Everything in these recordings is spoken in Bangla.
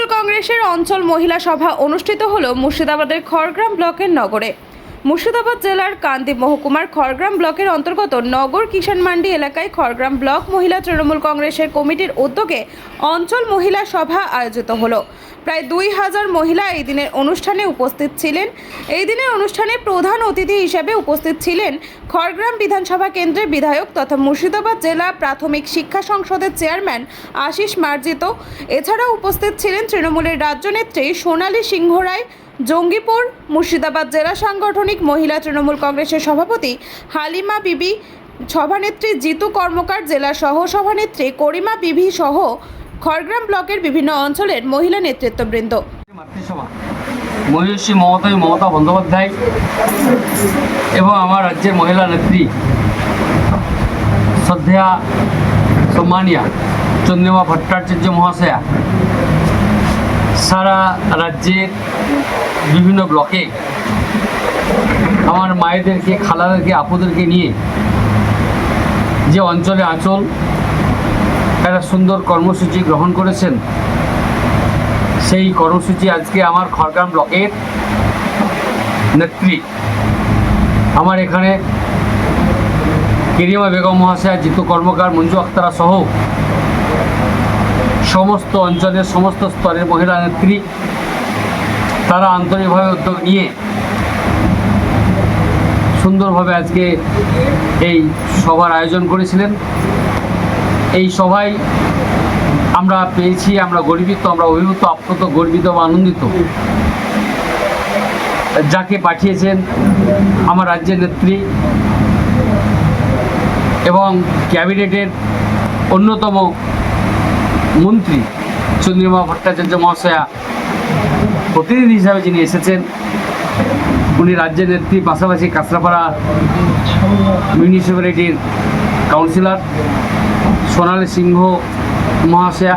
তৃণমূল কংগ্রেসের অঞ্চল মহিলা সভা অনুষ্ঠিত হল মুর্শিদাবাদের খড়গ্রাম ব্লকের নগরে। মুর্শিদাবাদ জেলার কান্দি মহকুমার খড়গ্রাম ব্লকের অন্তর্গত নগর কিষাণ মান্ডি এলাকায় খড়গ্রাম ব্লক মহিলা তৃণমূল কংগ্রেসের কমিটির উদ্যোগে অঞ্চল মহিলা সভা আয়োজিত হলো। প্রায় 2000 মহিলা এই দিনের অনুষ্ঠানে উপস্থিত ছিলেন। এই দিনের অনুষ্ঠানে প্রধান অতিথি হিসেবে উপস্থিত ছিলেন খড়গ্রাম বিধানসভা কেন্দ্রের বিধায়ক তথা মুর্শিদাবাদ জেলা প্রাথমিক শিক্ষা সংসদের চেয়ারম্যান আশিস মার্জিত। এছাড়াও উপস্থিত ছিলেন তৃণমূলের রাজ্য নেত্রী সোনালী সিংহ রায়, জঙ্গিপুর মুর্শিদাবাদ জেলা সাংগঠনিক মহিলা তৃণমূল কংগ্রেসের সভাপতি হালিমা বিবি, সভানেত্রী জিতু কর্মকার, জেলা সহ সভানেত্রী করিমা বিবি সহ খড়গ্রাম ব্লকের বিভিন্ন অঞ্চলের মহিলা নেতৃত্ববৃন্দ। মাতৃসভা মহিষী মমতা বন্দ্যোপাধ্যায় এবং আমার রাজ্যের মহিলা নেত্রী শ্রদ্ধেয়া সম্মানিয়া চন্দ্রিমা ভট্টাচার্য মহাশয়া সারা রাজ্যের বিভিন্ন ব্লকে আমার মায়েদেরকে, খালাদেরকে, আপুদেরকে নিয়ে যে অঞ্চলে আঁচল একটা সুন্দর কর্মসূচি গ্রহণ করেছেন, সেই কর্মসূচি আজকে আমার খড়গ্রাম ব্লকের নেত্রী আমার এখানে করিমা বেগম মহাশয়া, জিতু কর্মকার, মঞ্জু আক্তারা সহ সমস্ত অঞ্চলের সমস্ত স্তরের মহিলা নেত্রী তারা আন্তরিকভাবে উদ্যোগ নিয়ে সুন্দরভাবে আজকে এই সভার আয়োজন করেছিলেন। এই সভায় আমরা পেয়েছি, আমরা গর্বিত, আমরা অভিভূত, আপ্লুত, গর্বিত বা আনন্দিত। যাকে পাঠিয়েছেন আমার রাজ্যের নেত্রী এবং ক্যাবিনেটের অন্যতম মন্ত্রী চন্দ্রিমা ভট্টাচার্য মহাশয়া প্রতিনিধি হিসাবে যিনি এসেছেন, উনি রাজ্যের নেত্রী, পাশাপাশি কাঁচরাপাড়া মিউনিসিপ্যালিটির কাউন্সিলর সোনালী সিংহ মহাশয়া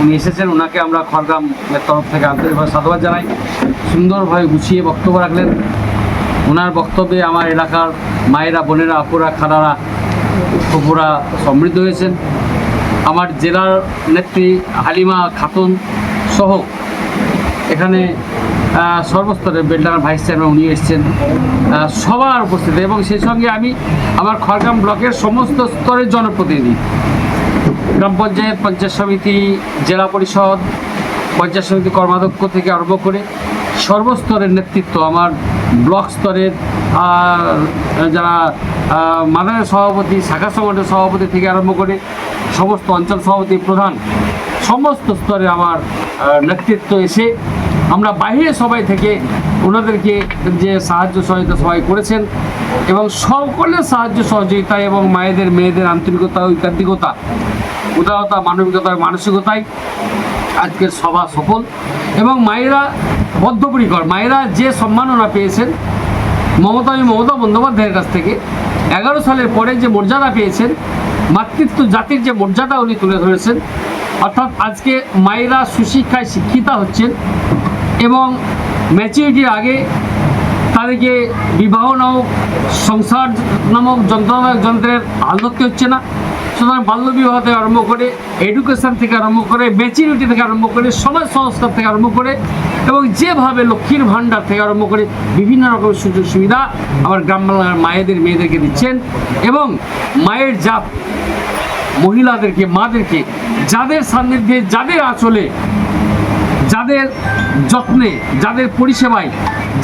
উনি এসেছেন। ওনাকে আমরা খড়গ্রামের তরফ থেকে আন্তরিকভাবে সাধুবাদ জানাই। সুন্দরভাবে গুছিয়ে বক্তব্য রাখলেন। ওনার বক্তব্যে আমার এলাকার মায়েরা, বোনেরা, আপুরা, খালারা, ফুপুরা সমৃদ্ধ হয়েছেন। আমার জেলার নেত্রী হালিমা খাতুন সহ এখানে সর্বস্তরের বেলডাঙ্গার ভাইস চেয়ারম্যান উনি এসেছেন, সবার উপস্থিতি, এবং সেই সঙ্গে আমি আমার খড়গ্রাম ব্লকের সমস্ত স্তরের জনপ্রতিনিধি, গ্রাম পঞ্চায়েত, পঞ্চায়েত সমিতি, জেলা পরিষদ, পঞ্চায়েত সমিতি কর্মাধ্যক্ষ থেকে আরম্ভ করে সর্বস্তরের নেতৃত্ব, আমার ব্লক স্তরের যারা মাদারের সভাপতি, শাখা সংগঠনের সভাপতি থেকে আরম্ভ করে সমস্ত অঞ্চল সভাপতি, প্রধান, সমস্ত স্তরে আমার নেতৃত্ব এসে আমরা বাইরে সবাই থেকে ওনাদেরকে যে সাহায্য সহযোগিতা সবাই করেছেন এবং সকলের সাহায্য সহযোগিতা এবং মায়েদের, মেয়েদের আন্তরিকতা, ঐকান্তিকতা, উদারতা, মানবিকতার মানসিকতায় আজকের সভা সফল। এবং মায়েরা বদ্ধপরিকর, মায়েরা যে সম্মাননা পেয়েছেন মমতা বন্দ্যোপাধ্যায়ের কাছ থেকে 11 সালের পরে যে মর্যাদা পেয়েছেন, মাতৃত্ব জাতির যে মর্যাদা উনি তুলে ধরেছেন, অর্থাৎ আজকে মায়েরা সুশিক্ষায় শিক্ষিতা হচ্ছেন এবং ম্যাচুরিটির আগে তাদেরকে বিবাহ নামক, সংসার নামক যন্ত্রের হাল ধরতে হচ্ছে না। সুতরাং বাল্যবিবাহ থেকে আরম্ভ করে, এডুকেশন থেকে আরম্ভ করে, ম্যাচুরিটি থেকে আরম্ভ করে, সমাজ সংস্কার থেকে আরম্ভ করে এবং যেভাবে লক্ষ্মীর ভাণ্ডার থেকে আরম্ভ করে বিভিন্ন রকমের সুযোগ সুবিধা আমার গ্রাম বাংলার মায়েদের, মেয়েদেরকে দিচ্ছেন। এবং মায়ের জাত মহিলাদেরকে, মাদেরকে, যাদের সান্নিধ্যে, যাদের আঁচলে, যাদের যত্নে, যাদের পরিষেবায়,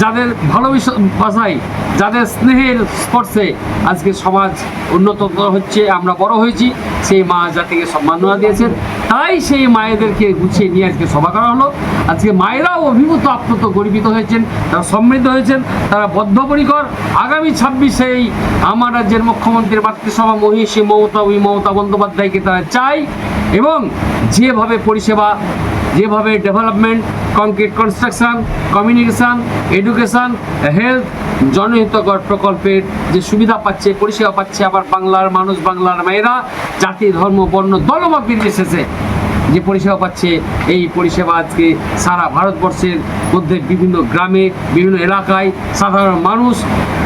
যাদের ভালোবাসায়, যাদের স্নেহের স্পর্শে আজকে সমাজ উন্নত হচ্ছে, আমরা বড় হয়েছি, সেই মা জাতিকে সম্মাননা দিয়েছেন। তাই সেই মায়েদেরকে গুছিয়ে নিয়ে আজকে সভা করা হলো। আজকে মায়েরাও অভিভূত, আপ্লুত, গর্বিত হয়েছেন, তারা সমৃদ্ধ হয়েছেন, তারা বদ্ধপরিকর। আগামী 26-এই আমার রাজ্যের মুখ্যমন্ত্রীর মাতৃসভা মহিষী মমতা বন্দ্যোপাধ্যায়কে তারা চাই এবং যেভাবে পরিষেবা, যেভাবে development, concrete construction, communication, education, health, জনহিতকর প্রকল্পের যে সুবিধা পাচ্ছে, পরিষেবা পাচ্ছে আমার বাংলার মানুষ, বাংলার মেয়েরা, জাতি, ধর্ম, বর্ণ, দলমত নির্বিশেষে যে পরিষেবা পাচ্ছে, এই পরিষেবা আজকে সারা ভারতবর্ষের মধ্যে বিভিন্ন গ্রামে, বিভিন্ন এলাকায় সাধারণ মানুষ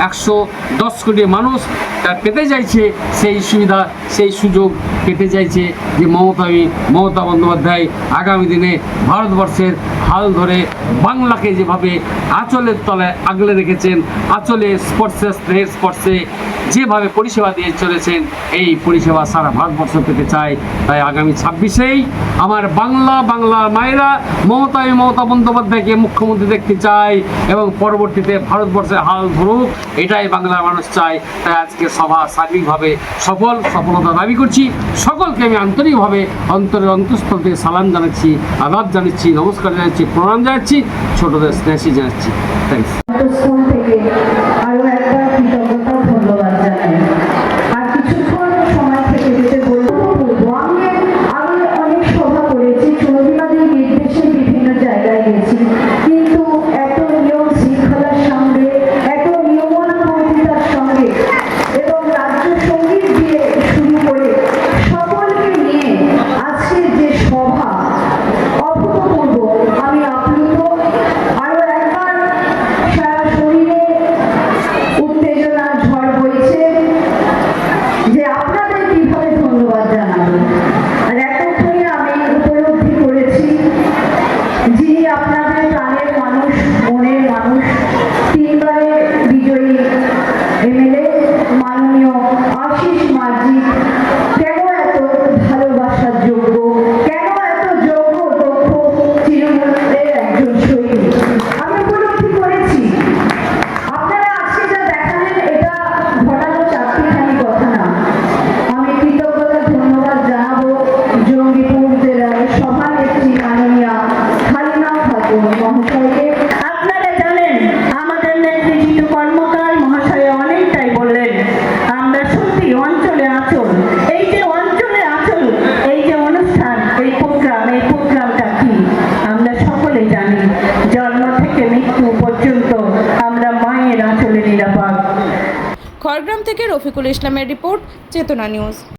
110 কোটি মানুষ তার পেতে চাইছে, সেই সুবিধা সেই সুযোগ পেতে চাইছে। যে মমতা বন্দ্যোপাধ্যায় আগামী দিনে ভারতবর্ষের হাল ধরে বাংলাকে যেভাবে আঁচলের তলায় আগলে রেখেছেন, আঁচলে স্পর্শে স্পর্শে যেভাবে পরিষেবা দিয়ে চলেছেন, এই পরিষেবা সারা ভারতবর্ষ পেতে চায়। তাই আগামী 26-এই আমার বাংলার মায়েরা মমতা বন্দ্যোপাধ্যায়কে মুখ্যমন্ত্রী দেখতে চায় এবং পরবর্তীতে ভারতবর্ষের হাল ধরুক, এটাই বাংলার মানুষ চায়। তাই আজকে সভা সার্বিকভাবে সফলতা দাবি করছি। সকলকে আমি আন্তরিকভাবে অন্তরের অন্তঃস্থল থেকে সালাম জানাচ্ছি, আদাব জানাচ্ছি, নমস্কার জানাচ্ছি, প্রণাম জানাচ্ছি, ছোটদের স্নেহী জানাচ্ছি। থ্যাংকস। স্কুল থেকে আরো একবার কৃতজ্ঞতা ধন্যবাদ জানাই। আর কিছুক্ষণ সময় থেকে যেতে বলবো, আমি আগে অনেক সভা করেছি, চৌধুরীবাদীর নির্দেশে বিভিন্ন জায়গায় গেছি, কিন্তু এত নিয়ম শৃঙ্খলার সঙ্গে, এত নিয়মানুবর্তিতার সঙ্গে এবং রাজ্য সঙ্গীত দিয়ে শুরু করে সকলকে নিয়ে আজকের যে সভা অভূতপূর্ব, আমি আপ্লুত। আরো একবার সারা শরীরে উত্তেজনা ঝড় বইছে যে আপনাদের কিভাবে ধন্যবাদ জানাবো। আর এতক্ষণে আমি উপলব্ধি করেছি যিনি আপনাদের প্রাণের মানুষ, মনের মানুষ, 3বারের বিজয়ী এমএলএ মাননীয় আশিস মাঝি কেন এত ভালোবাসার যোগ্য, কেন এত যোগ্য দক্ষ তৃণমূলের একজন সৈনিক আমি উপলব্ধি করেছি। আপনারা আজকে যা দেখালেন এটা ঘটানো চারটিখানি কথা না। আমি কৃতজ্ঞতা ধন্যবাদ জানাবো জঙ্গিপুর জেলার সভানেত্রী মাননীয়া হালিমা খাতুন মহাশয়কে। আপনারা জানেন আমাদের নেত্রী জিতু কর্মকার মহাশয় অনেকটাই বললেন, আমরা সত্যি অঞ্চলে আঁচল। এই যে অঞ্চলে আঁচল, এই যে অনুষ্ঠান, এই প্রোগ্রামটা কি আমরা সকলে জানি। জন্ম থেকে মৃত্যু পর্যন্ত আমরা মায়ের আঁচলে নিরাপদ। খড়গ্রাম থেকে রফিকুল ইসলামের রিপোর্ট, চেতনা নিউজ।